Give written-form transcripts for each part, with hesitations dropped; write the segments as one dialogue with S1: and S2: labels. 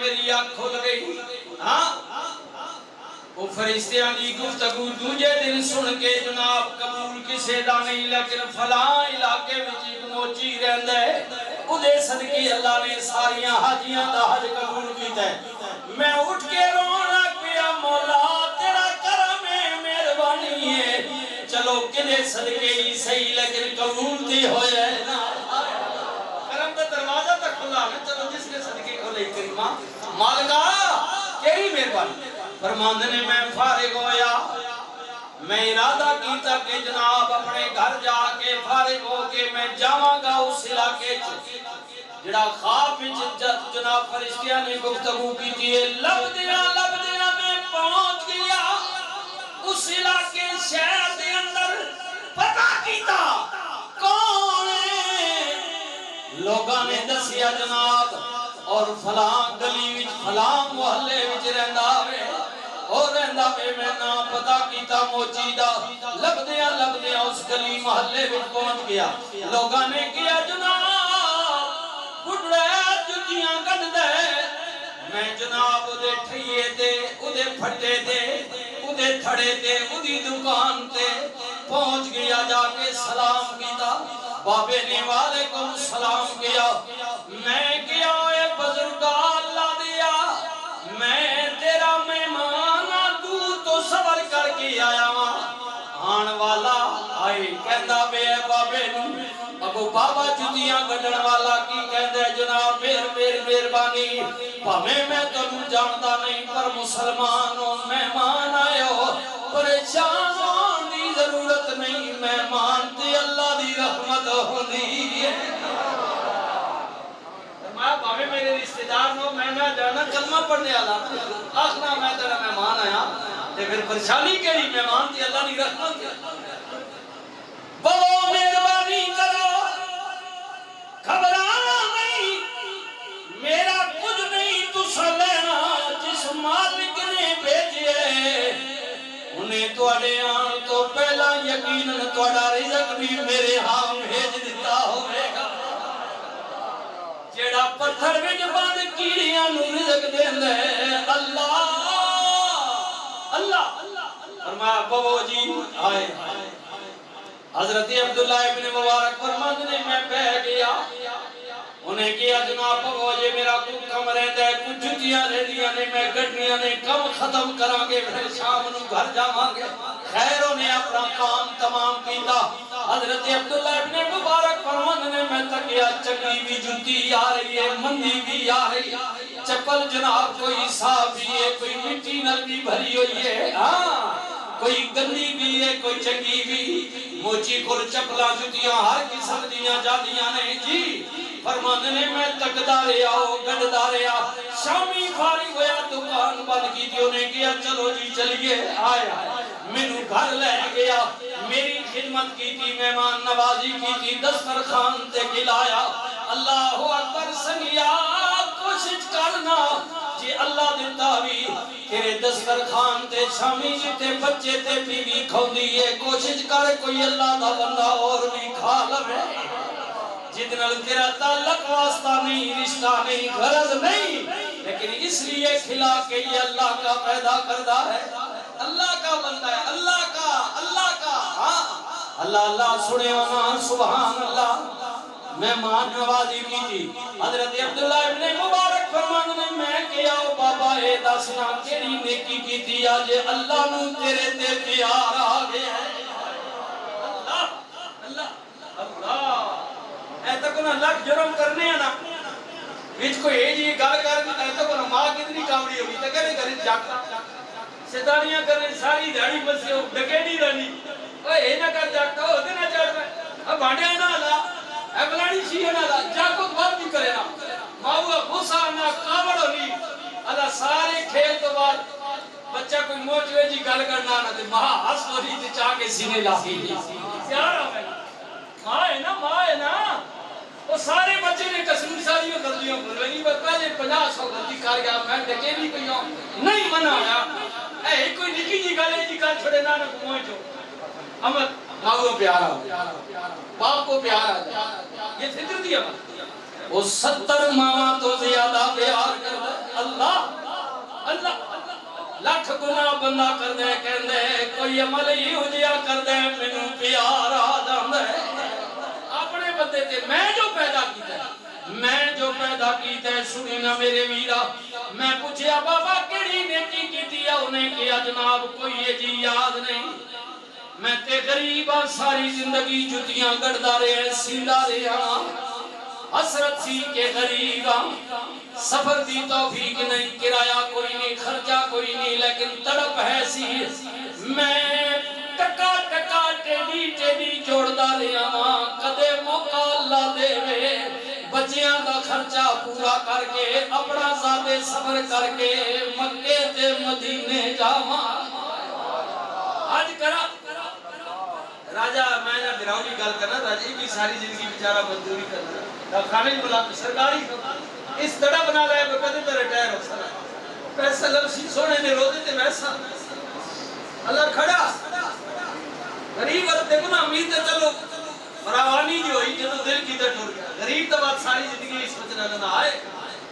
S1: میری آنکھ کھل گئی. ہاں وہ فرشتیاں دی گفتگو دوجے دن سن کے جناب قبول کسے دا نہیں لیکن فلاں علاقے وچ ایک موچی رہندا ہے اودے صدقے اللہ نے ساریاں حاجیاں دا حج قبول کیتا ہے. میں اٹھ کے رون لگ پیا مولا تیرا کرم ہے مہربانی ہے چلو کدے صدقے ہی صحیح لیکن قبول تے ہویا ہے نا کرم دا دروازہ تک کھلا ہے چلو جس نے صدقے کھولے کریمہ مالکا کیڑی مہربانی فرماندے نے میں فارغ ہویا میں ارادہ کیتا کہ جناب اپنے گھر جا کے فارغ ہو کے میں جاواں گا اس علاقے جڑا خواب وچ جناب فرشتیاں نے گفتگو کی تھی لب دینا میں پہنچ گیا اس علاقے شہر دے اندر پتہ کیتا کون ہے لوگاں نے دسیا جناب اور فلاں گلی وچ فلاں محلے وچ رہندا ہے اور رہندا ہے میں نام پتہ کیتا موچی دا لبدیاں اس گلی محلے وچ پہنچ گیا لوگاں نے کیا جناب پھڑے جتیاں کٹ دے میں جناب دے ٹھئیے تے اودے پھٹے تے اودے تھڑے تے اودی دکان تے پہنچ گیا جا کے سلام کیتا بابے نے وعلیکم سلام کیا میں کیا اے بزرگا اللہ دیا میں تیرا مہمان تو صبر کر کے آیا ہاں آن والا آئے کہندا بے بابے نو ابو بابا جتیاں گڈن والا کی کہندے جناب مہربانی پاویں میں تانوں جاندا نہیں پر مسلمان ہو مہمان آئے ہو پریشان ہون دی ضرورت نہیں مہمان تے اللہ دی رحمت ہوندی ہے میں پاویں میرے رشتہ دار ہو میں نہ جانا کلمہ پڑھنے والا آخنا میں تیرا مہمان آیا تے پھر پریشانی کیڑی مہمان تے اللہ دی رحمت بابا مہربانی کرو گھبرانا نہیں میرا کچھ نہیں تسا لینا جس مالک نے بھیجے انہیں تواڈے آن تو پہلا یقیناً تواڈا رزق بھی میرے ہاں بھیج دیتا ہوے گا جیڑا پتھر وچ بند کیڑیاں نوں رزق دیندا ہے اللہ فرمایا بابو جی آئے حضرت عبداللہ ابن مبارک فرماتے نے میں بہ گیا انہیں کیا جناب بابو جی میرا کچھ کم رہتا ہے کچھ جتیاں رہدیاں نے میں گھٹنیاں نے کم ختم کران گے پھر شام نو گھر جاواں گے خیر انہیں اپنا کام تمام کیتا حضرت عبداللہ ابن مبارک فرماتے نے میں تکیا چنگی بھی جتی آ رہی ہے مندی بھی آ رہی چپل جناب کوئی صاف بھی ہے کوئی مٹی نل بھی بھری ہوئی ہے ہاں کوئی گندی بھی ہے کوئی چنگی بھی موچی کھل چپلا جتیاں ہر قسم دیاں جادیاں نے جی فرمانے نے میں تکدارے آؤ گڑدارے آ شامی فارغ ہویا دکان بند کی تھی انہیں کیا چلو جی چلیے آئے مینوں گھر لے گیا میری خدمت کی تھی مہمان نوازی کی تھی دسترخوان تے کھلایا اللہ اکبر سنگیا کوشش کرنا جی اللہ دیتا بھی تیرے دسترخوان تے شامی جتے بچے تے بیوی کھوندی ہے کوشش کر کوئی اللہ دا بندہ اور بھی کھا لے جتنا تیرا تعلق واسطہ نہیں رشتہ نہیں غرض نہیں لیکن اس لیے کھلا کے یہ اللہ کا پیدا کردہ ہے اللہ کا بندہ ہے اللہ کا ہاں اللہ سنے ہونا سبحان اللہ مہمان نوازی کی تھی حضرت عبداللہ ابن مبارک فرمانے میں کیا بابا اے دسنا تیری نیکی کی تھی آج اللہ نو تیرے تے پیار آ گیا ہے اللہ اے تک انہاں لکھ جرم کرنے ہیں نا وچ کوئی اے جی گل کر اے تک انہاں ماں کتنی کامڑی ہوگی تے کہنے گھر جاگتا ستاریاں کرنے ساری دھاڑی بسی ہو ڈکے نہیں رہنی اوے اے نہ کر جاگتا ہو دے نہ چڑھ میں اب بانڈیاں نہ اللہ اے بلانی شیئے نہ اللہ جاگت بات بھی کرے نا ماہوہ غصہ نہ کامڑ ہونی اللہ سارے کھیل تو بعد بچہ کوئی موجوے جی گل کرنا نہ تے ماں ہس ہونی تے چاہ کے سینے لاتی پیار ہو گئے ماں ہے نا وہ سارے بچے نے قسم ساریوں غلطیوں پر لگی پر پہلے 50 غلطی کر گیا میں ڈکے نہیں کوئی نہیں منع ہویا اے کوئی نکی جی گلے جی کر چھوڑے نہ پہنچو امت ماں کو پیارا باپ کو پیارا یہ فطرتی ہے وہ 70 ماں تو زیادہ پیار کرتا ہے اللہ اللہ لکھ گناہ بندہ کر دے کہندے کوئی عمل ہی ہو جیا کر دے مینوں پیار آ جاندا ہے اپنے بندے تے میں جو پیدا کیتا ہے سنی نا میرے ویرا میں پوچھیا بابا کیڑی نیکی کیتی ہے انہیں کیا جناب کوئی یہ جی یاد نہیں میں تے غریب ہاں ساری زندگی جتیاں گڑدا رہے سیندا رہا حسرت سی کے غریب ہاں سفر دی توفیق نہیں کرایہ کوئی نہیں خرچہ کوئی نہیں لیکن تڑپ ہے سی میں ٹکا ٹکا ٹیڈی جوڑدا رہا ہاں کدے موقع اللہ دے وے بچیاں دا خرچہ پورا کر کے اپنا زیادہ سفر کر کے مکے تے مدینے جاواں آج کرا راجہ میں نہ براؤنی گل کرنا راجہ بھی ساری زندگی بیچارہ مزدوری کرنا خانے بلا سرکاری اس طرح بنا لائے وہ کدے تے ریٹائر ہو سکتا پیسہ لفظی سونے نے روزے تے ویسا اللہ کھڑا غریب دیکھو نا امید تے چلو فراوانی جو ہوئی جدو دل کی تے ٹر گیا غریب تو بات ساری زندگی سوچنا نہ آئے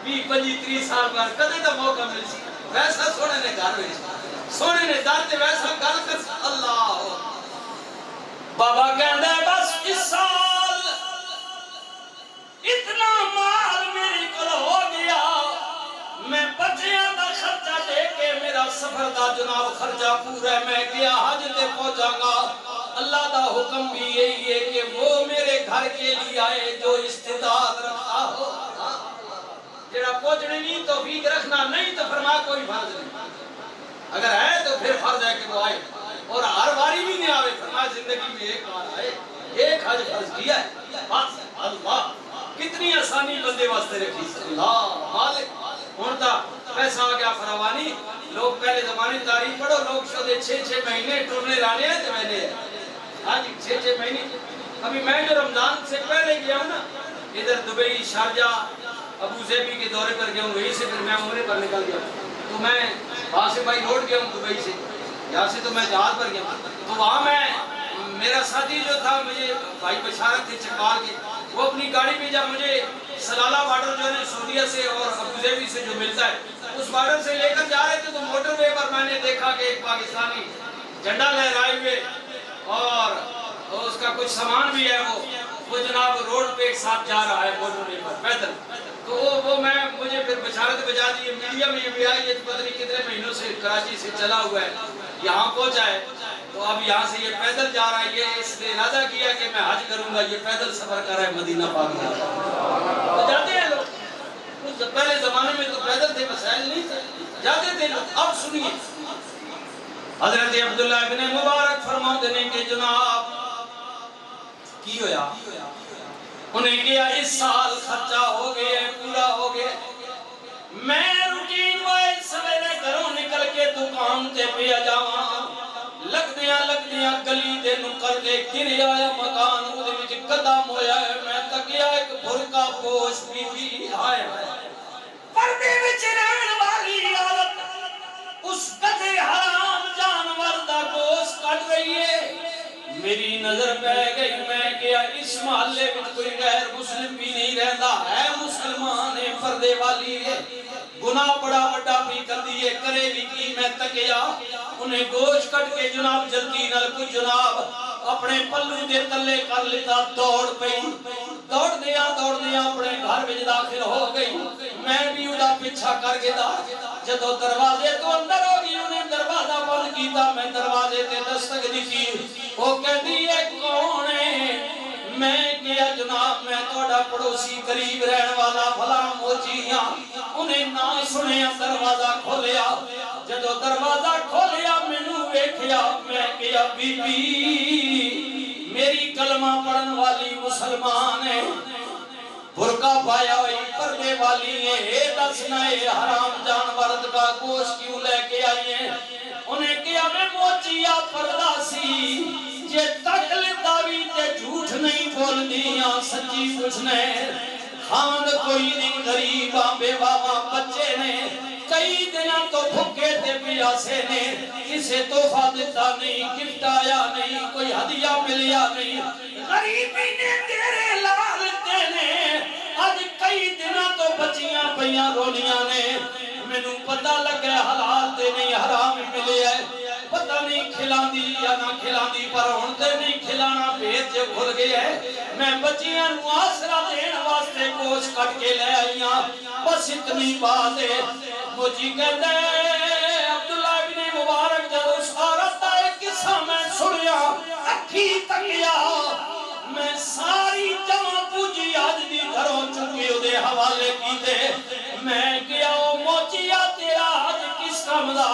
S1: 20-25-30 سال بعد کدے دا موقع مل سی ویسا سونے نے گھر وچ سونے نے در تے ویسا گل کر اللہ بابا کہندا ہے بس اس سال اتنا مال میرے کول ہو گیا میں بچیاں دا خرچہ دے کے میرا سفر دا جناب خرچہ پورا ہے میں گیا حج تے پہنچاں گا اللہ دا حکم بھی یہی ہے کہ وہ میرے گھر کے لیے آئے جو استطاعت رکھتا ہو جڑا پہنچنے نہیں توفیق رکھنا نہیں تو فرما کوئی فرض نہیں اگر ہے تو پھر فرض ہے کہ وہ آئے اور ہر باری بھی نہیں آوے فرمایا زندگی میں ایک بار آئے ایک حج فرض کیا ہے بس اللہ کتنی آسانی بندے واسطے رکھی اللہ مالک ہونتا پیسہ آ گیا فراوانی لوگ پہلے زمانے تاریخ پڑھو لوگ شدے 6-6 مہینے ٹورنے لانے ہیں تو میں نے آج 6-6 مہینے ابھی میں جو رمضان سے پہلے گیا ہوں نا ادھر دبئی شارجہ ابو ظبی کے دورے پر گیا ہوں وہیں سے پھر میں عمرے پر نکل گیا تو میں وہاں سے بائی روڈ گیا ہوں دبئی سے یہاں سے تو میں جہاز پر گیا تو وہاں میں میرا ساتھی جو تھا مجھے بھائی بشارت تھے چکال کے وہ اپنی گاڑی میں جب مجھے سلالہ بارڈر جو ہے سعودیہ سے اور ابو ظبی سے جو ملتا ہے اس بارڈر سے لے کر جا رہے تھے تو موٹر وے پر میں نے دیکھا کہ ایک پاکستانی جھنڈا لہرائے ہوئے اور اس کا کچھ سامان بھی ہے وہ جناب روڈ پہ ایک ساتھ جا رہا ہے موٹر وے پر پیدل تو وہ مجھے پھر بشارت بجا دی میڈیا میں یہ بھی آئی یہ پتہ نہیں کتنے مہینوں سے کراچی سے چلا ہوا ہے یہاں پہنچا ہے تو اب یہاں سے یہ پیدل جا رہا ہے یہ اس نے ارادہ کیا کہ میں حج کروں گا یہ پیدل سفر کر رہا ہے مدینہ پاک میں تو جاتے ہیں لوگ پہلے زمانے میں تو پیدل تھے مسائل نہیں تھے جاتے تھے لوگ اب سنیے حضرت عبداللہ ابن مبارک فرماؤ دینے کے جناب کی ہویا انہیں کیا اس سال خرچہ ہو گئے پورا ہو گئے میں روٹین وائز سویرے گھروں نکل کے دکان تے پیا جاواں لگ دیاں گلی دے نکل دے گرے آیا مکان وہ دے وچ قدم ہویا ہے میں تکیا ایک بھرکا پوش بی بی آئے پردے وچ رہن والی عورت اس قدر حرام جانور دا گوشت کٹ رہی ہے میری نظر پہ گئی میں گیا اس محلے میں کوئی غیر مسلم بھی نہیں رہتا ہے مسلمان ہے پردے والی ہے گناہ بڑا بڑا بھی کر دیئے کرے بھی کی میں تکیا انہیں گوشت کٹ کے جناب جلدی نل کو جناب اپنے پلو دے تلے کر لیتا دوڑ دیا اپنے گھر میں داخل ہو گئی میں بھی ادا پیچھا کر گیا جدو دروازے تو اندر ہوگی انہیں دروازہ بند کیتا میں دروازے تے دستک دی تھی وہ کہہ دیئے کون ہے میں کیا جناب میں توڑا پڑوسی قریب رہن والا بھلا موچیاں انہیں نہ سنیا دروازہ کھولیا جدو دروازہ کھولیا مینوں ویکھیا میں کیا بی بی میری کلمہ پڑھن والی مسلمان ہے برقع پایا ہوئی پردے والی ہے اے دسنا اے حرام جانور کا گوشت کیوں لے کے آئی ہیں انہیں کیا میں موچیا پردہ سی جے تکلیف داوی تے جھوٹ نہیں بول دیاں سچی پوچھنے خاند کوئی نہیں غریباں بیواواں بچے نے کئی دنوں تو بھوکے تے پیاسے نے کسے تحفہ دیتا نہیں گفٹ آیا نہیں کوئی ہدیہ ملیا نہیں غریبی نے تیرے لال دینے آج کئی دنوں تو بچیاں پیاں رولیاں نے پتہ لگا حلال تے نہیں حرام ملے ہے پتہ نہیں کھلاندی یا نہ کھلاندی پر ہن تے نہیں کھلانا پیٹ جو کھل گیا ہے میں بچیاں نو آسرا دین واسطے گوشت کٹ کے لے آئیاں بس اتنی بات ہے مجھے کہتا ہے عبداللہ ابن مبارک جدو اس عورت کا ایک قصہ میں سنیا اکھی تکیا میں ساری جمع پوجی آج دی گھروں چکی دے حوالے کی تے میں کیا موچیا تیرا آج کس کام دا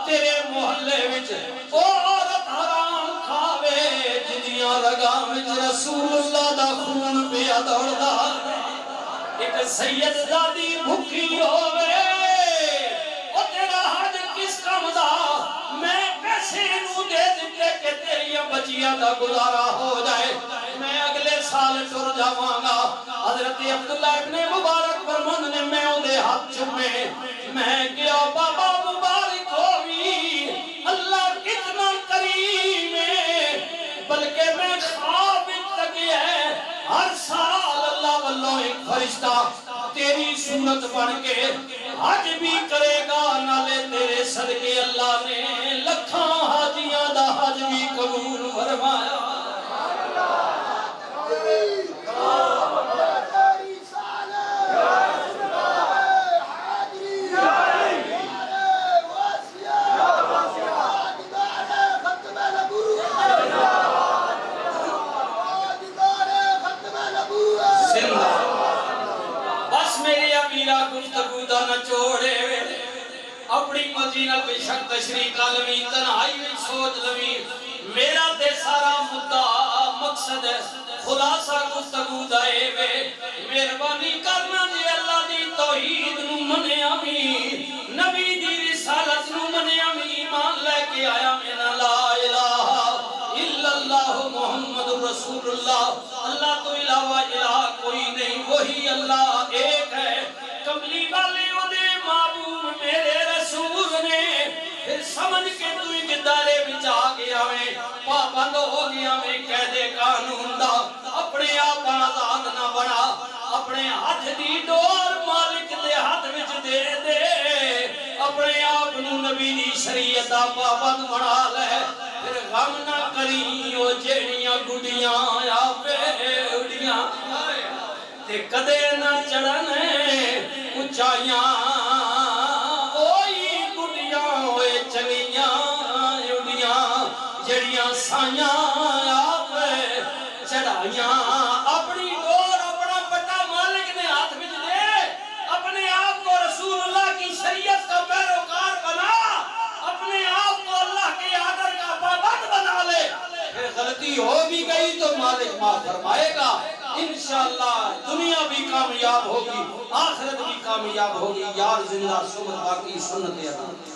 S1: تیرے محلے وچ او عورت حرام کھاوے جدیاں رگاں وچ رسول اللہ دا خون پیا دوڑ دا ایک سید زادی بھوکی ہووے او تیرا آج کس کام دا میں پیسے نو دے دیتے کہ تیری بچیاں دا گزارا ہو جائے میں اگلے سال ٹر جاواں گا حضرت عبداللہ ابن مبارک فرمان نے میں اودے ہاتھ چومے میں کیا بابا مبارک ہوئی اللہ کتنا کریم ہے بلکہ میں خواب تک ہے ہر سال اللہ واللہ ایک فرشتہ تیری صورت بن کے حج بھی کرے گا نالے تیرے صدقے اللہ نے لکھاں حاجیاں دا حج بھی قبول فرمایا اپنی مرضی نال بے شک تشریح کالوی تنہائی میں سوچ لوی میرا تے سارا مدعا مقصد خلاصہ گفتگو دائے وے مہربانی کرنا جی اللہ دی توحید نو منے امی نبی دی رسالت نو منے امی ایمان لے کے آیا مینا لا الہ الا اللہ محمد رسول اللہ اللہ تو علاوہ الہ کوئی نہیں وہی اللہ ایک ہے کملی والے ودے معبود میرے رسول نے پھر سمجھ کے تو ایک دائرے بچ آ گیا میں پابند ہو گیا میں قید قانون دا اپنے آپ آزاد نہ بنا اپنے ہاتھ دی ڈور مالک دے ہاتھ وچ دے دے اپنے آپ نو نبی دی شریعت دا پابند بنا لے پھر غم نہ کری او جیڑیاں گڈیاں آپے اڑیاں تے کدے نہ چڑھن اونچائیاں اوئی گڈیاں ہوئے چنگیاں اڑیاں جڑیاں سائیاں آپ چڑھائیاں اپنی ڈور اپنا پٹا مالک نے ہاتھ میں دے اپنے آپ کو رسول اللہ کی شریعت کا پیروکار بنا اپنے آپ کو اللہ کے آدر کا پابند بنا لے پھر غلطی ہو بھی گئی تو مالک معاف فرمائے گا انشاءاللہ دنیا بھی کامیاب ہوگی آخرت بھی کامیاب ہوگی یار زندہ سمت باقی سنت